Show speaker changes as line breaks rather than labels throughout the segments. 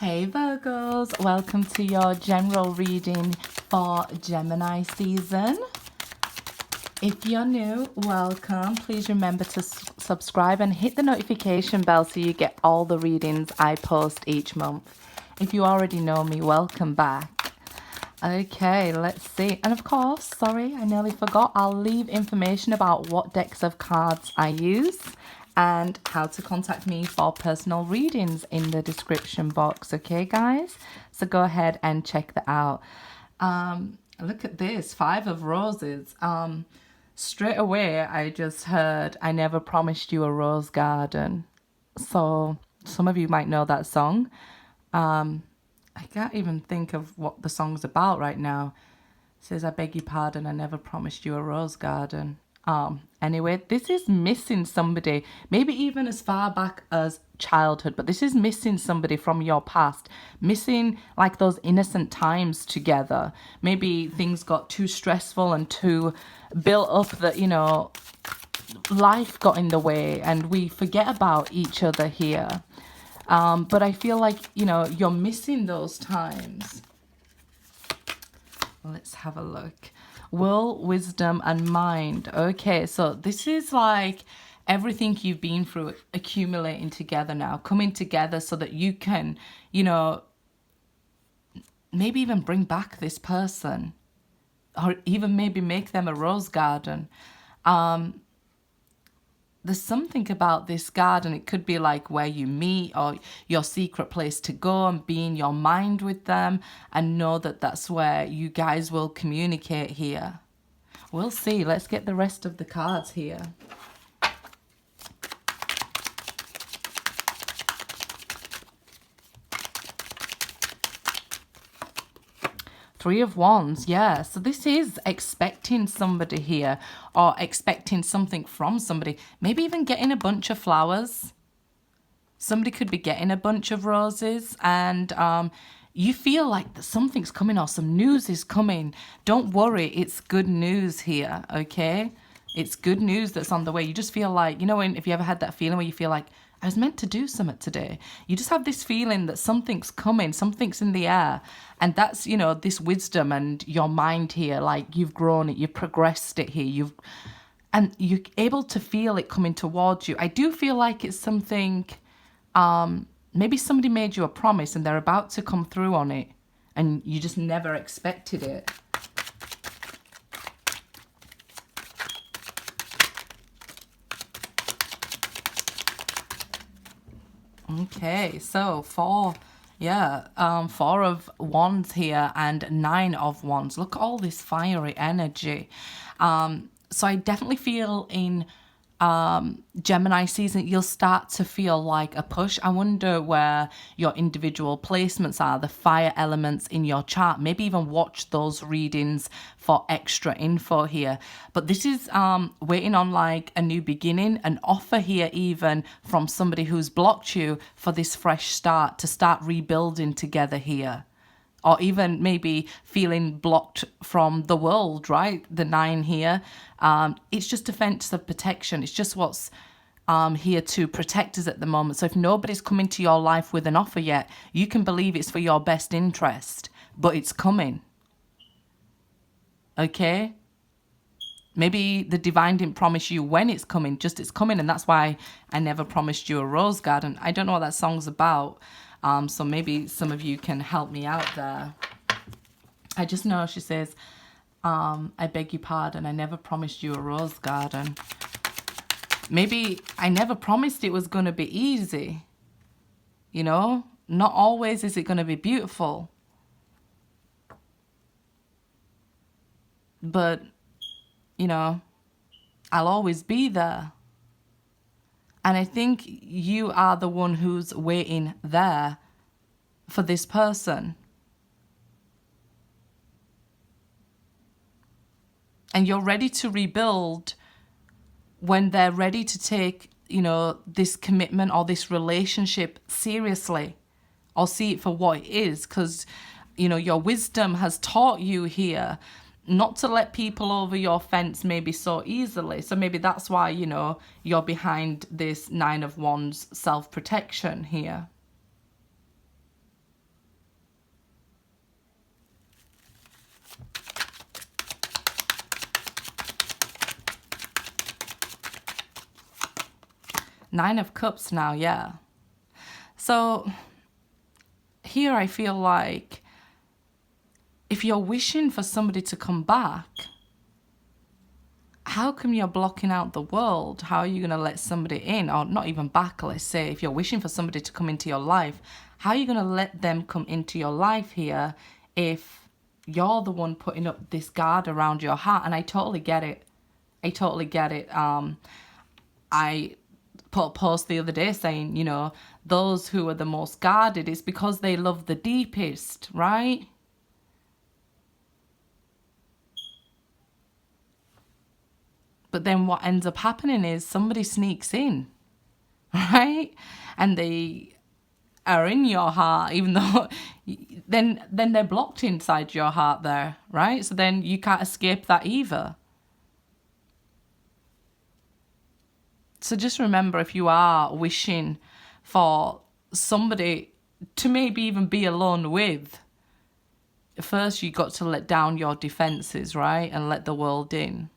Hey Virgos, welcome to your general reading for Gemini season. If you're new, welcome. Please remember to subscribe and hit the notification bell so you get all the readings I post each month. If you already know me, welcome back. Okay, let's see. And of course, sorry, I nearly forgot, I'll leave information about what decks of cards I use and how to contact me for personal readings in the description box. Okay, guys? So go ahead and check that out. Look at this, 5 of Roses. Straight away, I just heard, I never promised you a rose garden. So some of you might know that song. I can't even think of what the song's about right now. It says, I beg your pardon, I never promised you a rose garden. Anyway, this is missing somebody, maybe even as far back as childhood, but this is missing somebody from your past, missing like those innocent times together. Maybe things got too stressful and too built up that, you know, life got in the way and we forget about each other here. But I feel like, you know, you're missing those times. Let's have a look. Will, wisdom, and mind. Okay, so this is like everything you've been through accumulating together now, coming together so that you can, you know, maybe even bring back this person or even maybe make them a rose garden. There's something about this garden. It could be like where you meet or your secret place to go and be in your mind with them and know that that's where you guys will communicate here. We'll see. Let's get the rest of the cards here. Three of Wands, yeah. So this is expecting somebody here or expecting something from somebody. Maybe even getting a bunch of flowers. Somebody could be getting a bunch of roses and you feel like something's coming or some news is coming. Don't worry, it's good news here, okay? It's good news that's on the way. You just feel like, you know, if you ever had that feeling where you feel like, I was meant to do something today. You just have this feeling that something's coming, something's in the air. And that's, you know, this wisdom and your mind here, like you've grown it, you've progressed it here, and you're able to feel it coming towards you. I do feel like it's something, maybe somebody made you a promise and they're about to come through on it and you just never expected it. Okay, so 4 of Wands here and 9 of Wands. Look at all this fiery energy. So I definitely feel in Gemini season, you'll start to feel like a push. I wonder where your individual placements are, the fire elements in your chart. Maybe even watch those readings for extra info here. But this is waiting on like a new beginning, an offer here even from somebody who's blocked you for this fresh start, to start rebuilding together here. Or even maybe feeling blocked from the world, right? The 9 here. It's just defensive protection. It's just what's here to protect us at the moment. So if nobody's come into your life with an offer yet, you can believe it's for your best interest, but it's coming. Okay? Maybe the divine didn't promise you when it's coming, just it's coming. And that's why I never promised you a rose garden. I don't know what that song's about. So maybe some of you can help me out there. I just know she says, I beg your pardon, I never promised you a rose garden. Maybe I never promised it was going to be easy. You know, not always is it going to be beautiful. But, you know, I'll always be there. And I think you are the one who's waiting there for this person. And you're ready to rebuild when they're ready to take, you know, this commitment or this relationship seriously or see it for what it is. Because, you know, your wisdom has taught you here not to let people over your fence maybe so easily. So maybe that's why, you know, you're behind this 9 of Wands self-protection here. Nine of Cups now, yeah. So here I feel like if you're wishing for somebody to come back, how come you're blocking out the world? How are you going to let somebody in? Or not even back, let's say. If you're wishing for somebody to come into your life, how are you going to let them come into your life here if you're the one putting up this guard around your heart? And I totally get it. I totally get it. I put a post the other day saying, you know, those who are the most guarded is because they love the deepest, right? But then what ends up happening is somebody sneaks in, right? And they are in your heart, even though then they're blocked inside your heart there, right? So then you can't escape that either. So just remember, if you are wishing for somebody to maybe even be alone with, first you got to let down your defenses, right? And let the world in.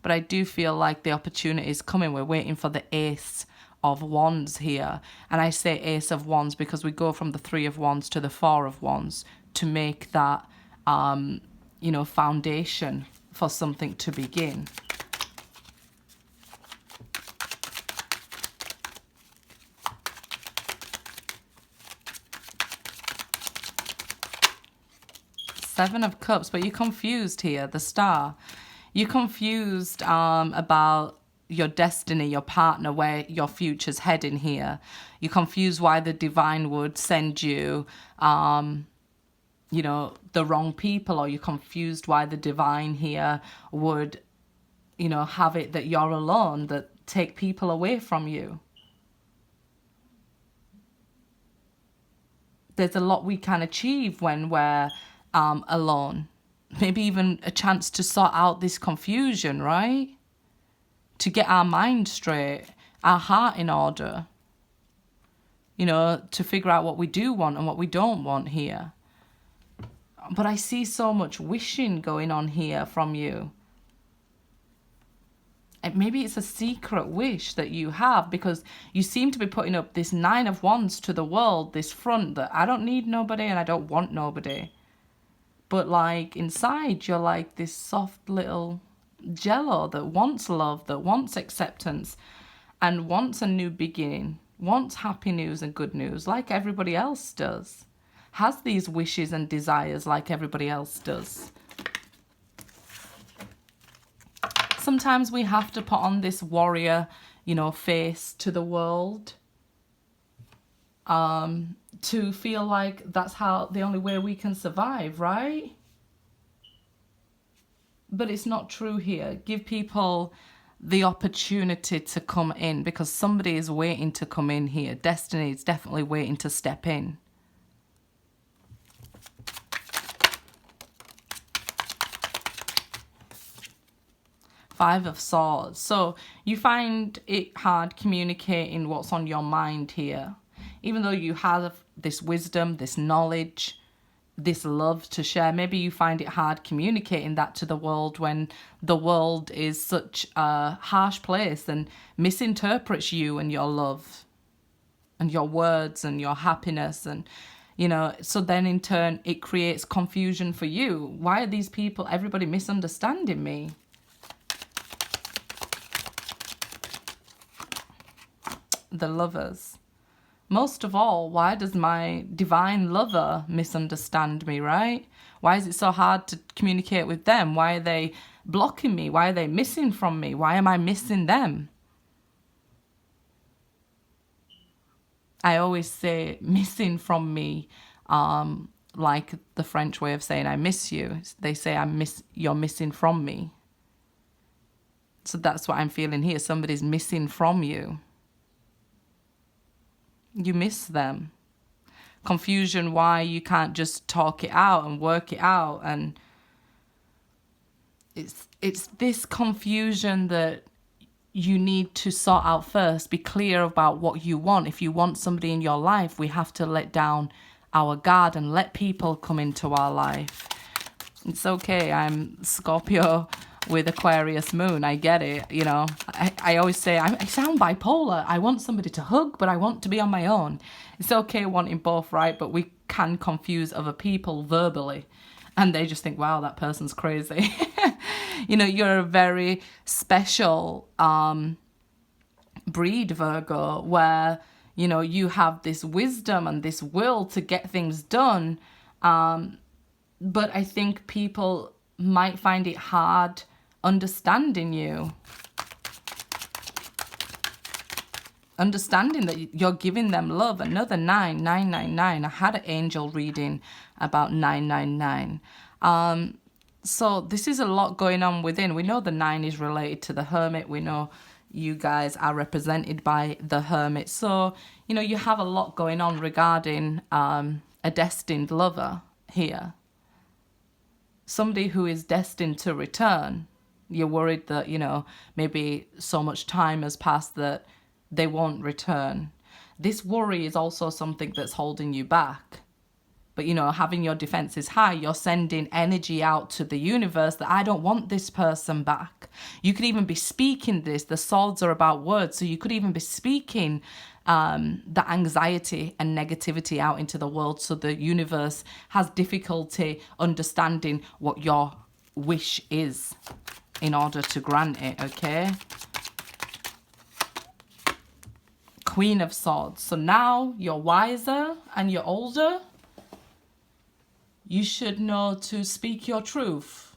But I do feel like the opportunity is coming. We're waiting for the Ace of Wands here. And I say Ace of Wands because we go from the Three of Wands to the Four of Wands to make that, you know, foundation for something to begin. Seven of Cups, but you're confused here, the Star. You're confused about your destiny, your partner, where your future's heading here. You're confused why the divine would send you, you know, the wrong people, or you're confused why the divine here would, you know, have it that you're alone, that take people away from you. There's a lot we can achieve when we're alone. Maybe even a chance to sort out this confusion, right? To get our mind straight, our heart in order. You know, to figure out what we do want and what we don't want here. But I see so much wishing going on here from you. And maybe it's a secret wish that you have, because you seem to be putting up this Nine of Wands to the world, this front that I don't need nobody and I don't want nobody. But like inside, you're like this soft little jello that wants love, that wants acceptance, and wants a new beginning, wants happy news and good news like everybody else does. Has these wishes and desires like everybody else does. Sometimes we have to put on this warrior, you know, face to the world. To feel like that's how the only way we can survive, right? But it's not true here. Give people the opportunity to come in, because somebody is waiting to come in here. Destiny is definitely waiting to step in. Five of Swords. So you find it hard communicating what's on your mind here. Even though you have this wisdom, this knowledge, this love to share, maybe you find it hard communicating that to the world when the world is such a harsh place and misinterprets you and your love and your words and your happiness. And, you know, so then in turn, it creates confusion for you. Why are these people, everybody misunderstanding me? The Lovers. Most of all, why does my divine lover misunderstand me, right? Why is it so hard to communicate with them? Why are they blocking me? Why are they missing from me? Why am I missing them? I always say missing from me, like the French way of saying I miss you. They say you're missing from me. So that's what I'm feeling here. Somebody's missing from you. You miss them. Confusion why you can't just talk it out and work it out. And it's this confusion that you need to sort out first. Be clear about what you want. If you want somebody in your life, we have to let down our guard and let people come into our life. It's okay. I'm Scorpio with Aquarius moon. I get it, you know. I always say I sound bipolar. I want somebody to hug, but I want to be on my own. It's okay wanting both, right? But we can confuse other people verbally, and they just think, wow, that person's crazy. You know, you're a very special breed, Virgo, where, you know, you have this wisdom and this will to get things done. But I think people might find it hard understanding you. Understanding that you're giving them love. Another 999. I had an angel reading about 999. So this is a lot going on within. We know the 9 is related to the Hermit. We know you guys are represented by the Hermit. So, you know, you have a lot going on regarding a destined lover here. Somebody who is destined to return. You're worried that, you know, maybe so much time has passed that they won't return. This worry is also something that's holding you back. But, you know, having your defenses high, you're sending energy out to the universe that I don't want this person back. You could even be speaking this. The swords are about words. So you could even be speaking the anxiety and negativity out into the world. So the universe has difficulty understanding what your wish is in order to grant it, okay? Queen of Swords. So now you're wiser and you're older. You should know to speak your truth,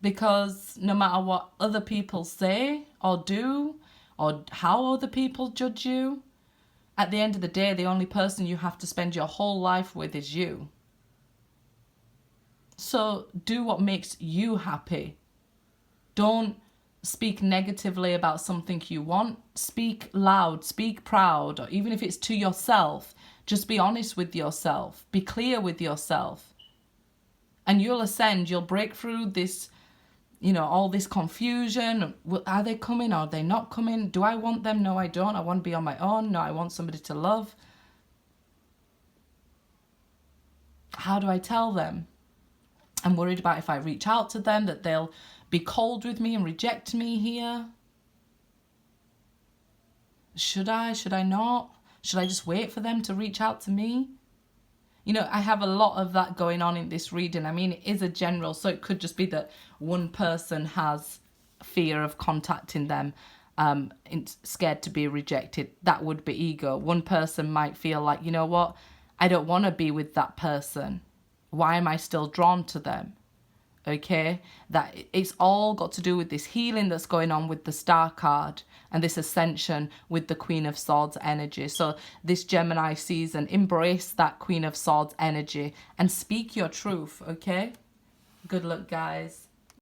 because no matter what other people say or do or how other people judge you, at the end of the day, the only person you have to spend your whole life with is you. So do what makes you happy. Don't speak negatively about something you want. Speak loud, speak proud, or even if it's to yourself, just be honest with yourself. Be clear with yourself. And you'll ascend, you'll break through this, you know, all this confusion. Are they coming? Are they not coming? Do I want them? No, I don't. I want to be on my own. No, I want somebody to love. How do I tell them? I'm worried about if I reach out to them that they'll be cold with me and reject me here. Should I? Should I not? Should I just wait for them to reach out to me? You know, I have a lot of that going on in this reading. I mean, it is a general, so it could just be that one person has fear of contacting them, scared to be rejected. That would be ego. One person might feel like, you know what, I don't want to be with that person. Why am I still drawn to them? Okay, that it's all got to do with this healing that's going on with the Star card and this ascension with the Queen of Swords energy. So this Gemini season, embrace that Queen of Swords energy and speak your truth, okay? Good luck, guys.